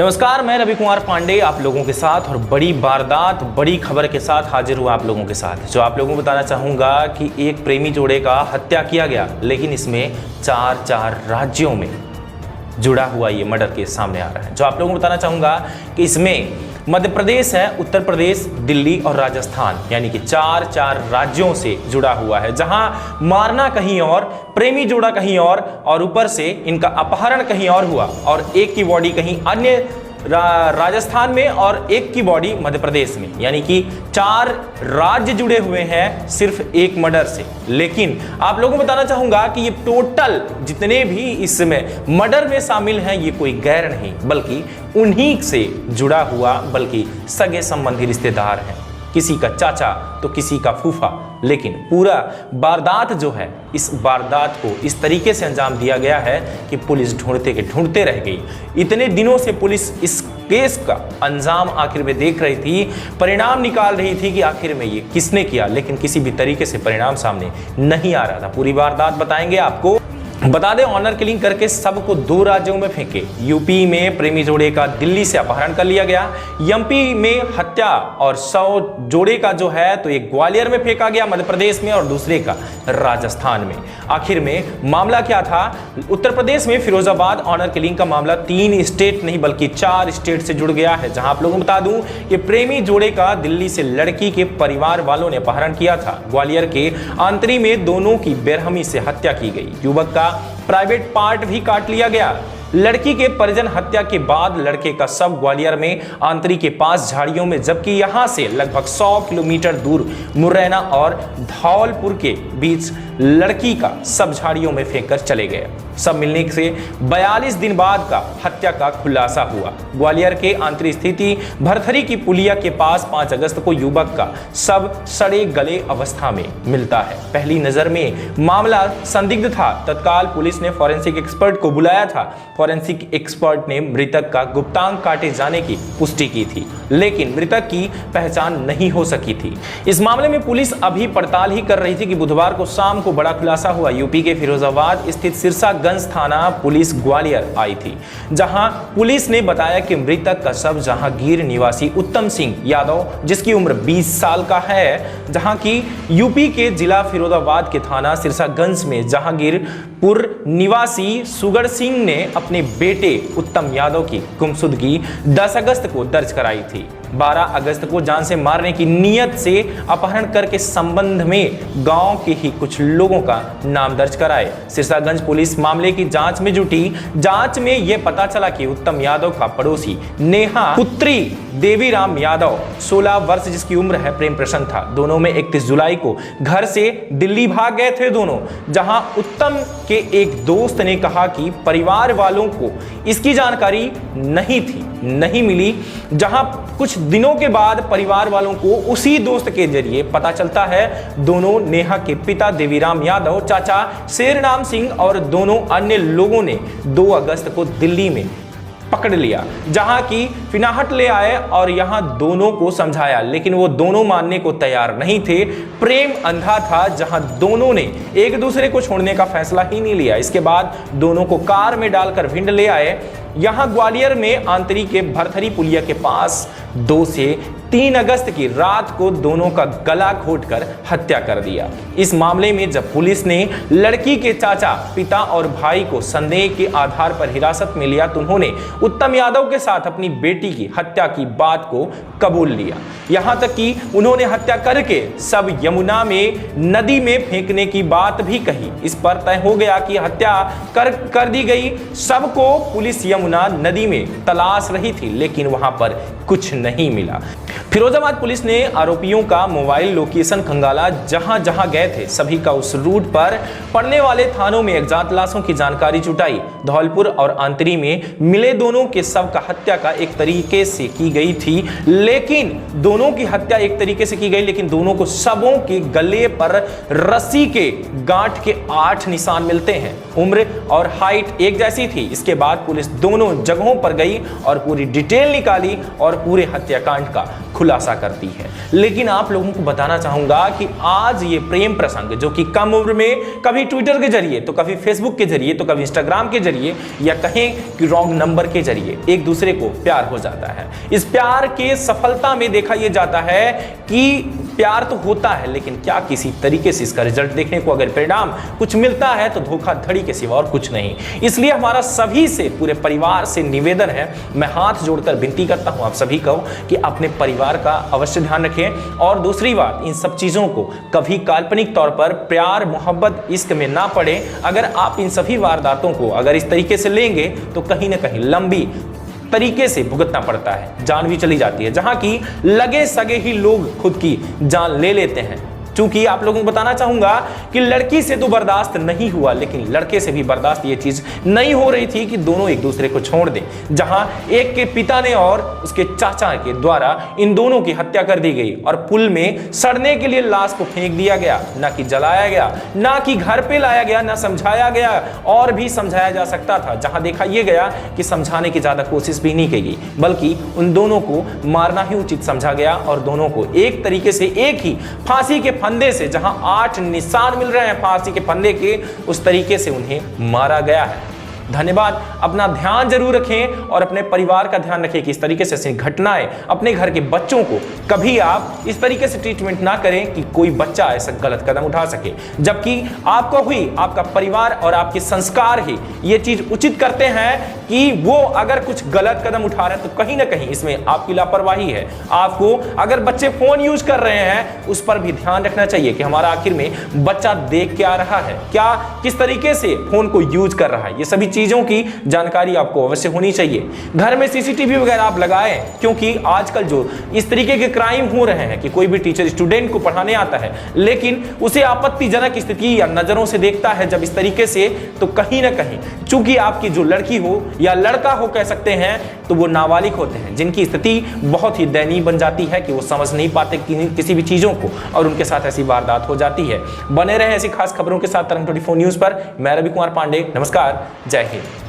नमस्कार, मैं रवि कुमार पांडे आप लोगों के साथ और बड़ी वारदात बड़ी खबर के साथ हाजिर हुआ आप लोगों के साथ। जो आप लोगों को बताना चाहूँगा कि एक प्रेमी जोड़े का हत्या किया गया, लेकिन इसमें चार राज्यों में जुड़ा हुआ ये मर्डर केस सामने आ रहा है। जो आप लोगों को बताना चाहूँगा कि इसमें मध्य प्रदेश है, उत्तर प्रदेश, दिल्ली और राजस्थान, यानी कि चार राज्यों से जुड़ा हुआ है, जहां मारना कहीं और, प्रेमी जोड़ा कहीं और ऊपर से इनका अपहरण कहीं और हुआ और एक की बॉडी कहीं अन्य राजस्थान में और एक की बॉडी मध्य प्रदेश में, यानी कि 4 राज्य जुड़े हुए हैं सिर्फ एक मर्डर से। लेकिन आप लोगों को बताना चाहूंगा कि ये टोटल जितने भी इसमें मर्डर में शामिल हैं, ये कोई गैर नहीं बल्कि उन्हीं से जुड़ा हुआ बल्कि सगे संबंधी रिश्तेदार हैं। किसी का चाचा तो किसी का फूफा, लेकिन पूरा वारदात जो है, इस वारदात को इस तरीके से अंजाम दिया गया है कि पुलिस ढूंढते के ढूंढते रह गई। इतने दिनों से पुलिस इस केस का अंजाम आखिर में देख रही थी, परिणाम निकाल रही थी कि आखिर में ये किसने किया, लेकिन किसी भी तरीके से परिणाम सामने नहीं आ रहा था। पूरी वारदात बताएंगे आपको। बता दें, ऑनर किलिंग करके सबको 2 राज्यों में फेंके। यूपी में प्रेमी जोड़े का दिल्ली से अपहरण कर लिया गया, एमपी में हत्या और 100 जोड़े का जो है तो एक ग्वालियर में फेंका गया मध्य प्रदेश में और दूसरे का राजस्थान में। आखिर में मामला क्या था? उत्तर प्रदेश में फिरोजाबाद ऑनर किलिंग का मामला 3 स्टेट नहीं बल्कि 4 स्टेट से जुड़ गया है, जहां आप लोगों को बता दूं कि प्रेमी जोड़े का दिल्ली से लड़की के परिवार वालों ने अपहरण किया था। ग्वालियर के आंतरी में दोनों की बेरहमी से हत्या की गई। युवक का प्राइवेट पार्ट भी काट लिया गया। लड़की के परिजन हत्या के बाद लड़के का शव ग्वालियर में आंतरी के पास झाड़ियों में, जबकि यहां से लगभग 100 किलोमीटर दूर मुरैना और धौलपुर के बीच लड़की का शव झाड़ियों में फेंककर चले गए। सब मिलने से 42 दिन बाद का हत्या का खुलासा हुआ। ग्वालियर के आंतरी स्थिति भरथरी की पुलिया के पास 5 अगस्त को युवक का शव सड़े गले अवस्था में मिलता है। पहली नजर में मामला संदिग्ध था। तत्काल पुलिस ने फॉरेंसिक एक्सपर्ट को बुलाया था। फॉरेंसिक एक्सपर्ट ने मृतक का गुप्तांग काटे जाने की पुष्टि की थी, लेकिन मृतक की पहचान नहीं हो सकी थी। इस मामले में पुलिस अभी पड़ताल ही कर रही थी कि बुधवार को शाम को बड़ा खुलासा हुआ। यूपी के फिरोजाबाद स्थित सिरसागंज थाना पुलिस ग्वालियर आई थी, जहां पुलिस ने बताया कि मृतक का शव जहांगीर निवासी उत्तम सिंह यादव, जिसकी उम्र 20 साल का है, जहां की यूपी के जिला फिरोजाबाद के थाना सिरसागंज में जहांगीरपुर निवासी सुगर सिंह ने अपने बेटे उत्तम यादव की गुमशुदगी 10 अगस्त को दर्ज कराई थी। 12 अगस्त को जान से मारने की नीयत से अपहरण करके संबंध में गांव के ही कुछ लोगों का नाम दर्ज कराए। सिरसागंज पुलिस मामले की जांच में जुटी। जांच में यह पता चला कि उत्तम यादव का पड़ोसी नेहा पुत्री देवीराम यादव 16 वर्ष जिसकी उम्र है प्रेम प्रसन्न था। दोनों में 31 जुलाई को घर से दिल्ली भाग गए थे दोनों, जहां उत्तम के एक दोस्त ने कहा कि परिवार वालों को इसकी जानकारी नहीं मिली। जहां कुछ दिनों के बाद परिवार वालों को उसी दोस्त के जरिए पता चलता है दोनों नेहा के पिता देवीराम यादव, चाचा शेरनाम सिंह और दोनों अन्य लोगों ने 2 अगस्त को दिल्ली में पकड़ लिया, जहां की फिनाहट ले आए और यहां दोनों को समझाया, लेकिन वो दोनों मानने को तैयार नहीं थे। प्रेम अंधा था, जहां दोनों ने एक दूसरे को छोड़ने का फैसला ही नहीं लिया। इसके बाद दोनों को कार में डालकर भिंड ले आए। यहां ग्वालियर में आंतरी के भरथरी पुलिया के पास 2 से 3 अगस्त की रात को दोनों का गला घोंटकर हत्या कर दिया। इस मामले में जब पुलिस ने लड़की के चाचा, पिता और भाई को संदेह के आधार पर हिरासत में लिया, तो उन्होंने उत्तम यादव के साथ अपनी बेटी की हत्या की बात को कबूल लिया। यहां तक कि उन्होंने हत्या करके सब यमुना में नदी में फेंकने की बात भी कही। इस पर तय हो गया कि हत्या कर दी गई। सबको पुलिस यमुना नदी में तलाश रही थी, लेकिन वहां पर कुछ नहीं मिला। फिरोजाबाद पुलिस ने आरोपियों का मोबाइल लोकेशन खंगाला। जहां जहां गए थे सभी का उस रूट पर पड़ने वाले थानों में अज्ञात लाशों की जानकारी जुटाई। धौलपुर और आंतरी में मिले दोनों के शव का हत्या का एक तरीके से की गई थी, लेकिन दोनों की हत्या एक तरीके से की गई, लेकिन दोनों को शवों के गले पर रस्सी के गांठ के 8 निशान मिलते हैं। उम्र और हाइट एक जैसी थी। इसके बाद पुलिस दोनों जगहों पर गई और पूरी डिटेल निकाली और पूरे हत्याकांड का खुलासा करती है। लेकिन आप लोगों को बताना चाहूंगा कि आज ये प्रेम प्रसंग जो कि कम उम्र में कभी ट्विटर के जरिए तो कभी फेसबुक के जरिए तो कभी इंस्टाग्राम के जरिए या कहें कि रॉन्ग नंबर के जरिए एक दूसरे को प्यार हो जाता है। इस प्यार के सफलता में देखा यह जाता है कि प्यार तो होता है, लेकिन क्या किसी तरीके से इसका रिजल्ट देखने को अगर परिणाम कुछ मिलता है तो धोखाधड़ी के सिवा और कुछ नहीं। इसलिए हमारा सभी से, पूरे परिवार से निवेदन है, मैं हाथ जोड़कर विनती करता हूं आप सभी को कि अपने परिवार का अवश्य ध्यान रखें। और दूसरी बात, इन सब चीजों को कभी काल्पनिक तौर पर प्यार मोहब्बत इश्क में ना पड़े। अगर आप इन सभी वारदातों को अगर इस तरीके से लेंगे तो कहीं ना कहीं लंबी तरीके से भुगतना पड़ता है, जान भी चली जाती है, जहां की लगे सगे ही लोग खुद की जान ले लेते हैं। चूंकि आप लोगों को बताना चाहूंगा कि लड़की से तो बर्दाश्त नहीं हुआ, लेकिन लड़के से भी बर्दाश्त ये चीज नहीं हो रही थी कि दोनों एक दूसरे को छोड़ दें। जहां एक के पिता ने और उसके चाचा के द्वारा इन दोनों की हत्या कर दी गई और पुल में सड़ने के लिए लाश को फेंक दिया गया, ना कि जलाया गया, ना कि घर पे लाया गया, ना समझाया गया। और भी समझाया जा सकता था, जहां देखा यह गया कि समझाने की ज्यादा कोशिश भी नहीं की गई, बल्कि उन दोनों को मारना ही उचित समझा गया और दोनों को एक तरीके से एक ही फांसी के फंदे से, जहां 8 निशान मिल रहे हैं फांसी के फंदे के, उस तरीके से उन्हें मारा गया है। धन्यवाद। अपना ध्यान जरूर रखें और अपने परिवार का ध्यान रखें कि इस तरीके से ऐसी घटनाएं अपने घर के बच्चों को कभी आप इस तरीके से ट्रीटमेंट ना करें कि कोई बच्चा ऐसा गलत कदम उठा सके, जबकि आपको हुई आपका परिवार और आपके संस्कार ही ये चीज उचित करते हैं कि वो अगर कुछ गलत कदम उठा रहे हैं तो कहीं ना कहीं इसमें आपकी लापरवाही है। आपको अगर बच्चे फोन यूज कर रहे हैं उस पर भी ध्यान रखना चाहिए कि हमारा आखिर में बच्चा देख क्या रहा है, क्या किस तरीके से फोन को यूज कर रहा है, ये सभी चीजों की जानकारी आपको अवश्य होनी चाहिए। घर में सीसीटीवी वगैरह आप लगाएं, क्योंकि आजकल जो इस तरीके के क्राइम हो रहे हैं कि कोई भी टीचर स्टूडेंट को पढ़ाने आता है लेकिन उसे आपत्तिजनक स्थिति या नजरों से देखता है जब इस तरीके से, तो कहीं ना कहीं चूंकि आपकी जो लड़की हो या लड़का हो कह सकते हैं, तो वो नाबालिग होते हैं जिनकी स्थिति बहुत ही दयनीय बन जाती है कि वो समझ नहीं पाते किसी भी चीजों को और उनके साथ ऐसी वारदात हो जाती है। बने रहे ऐसी खास खबरों के साथ तरंग 24 न्यूज पर। मैं रवि कुमार पांडे, नमस्कार, जय हिंद।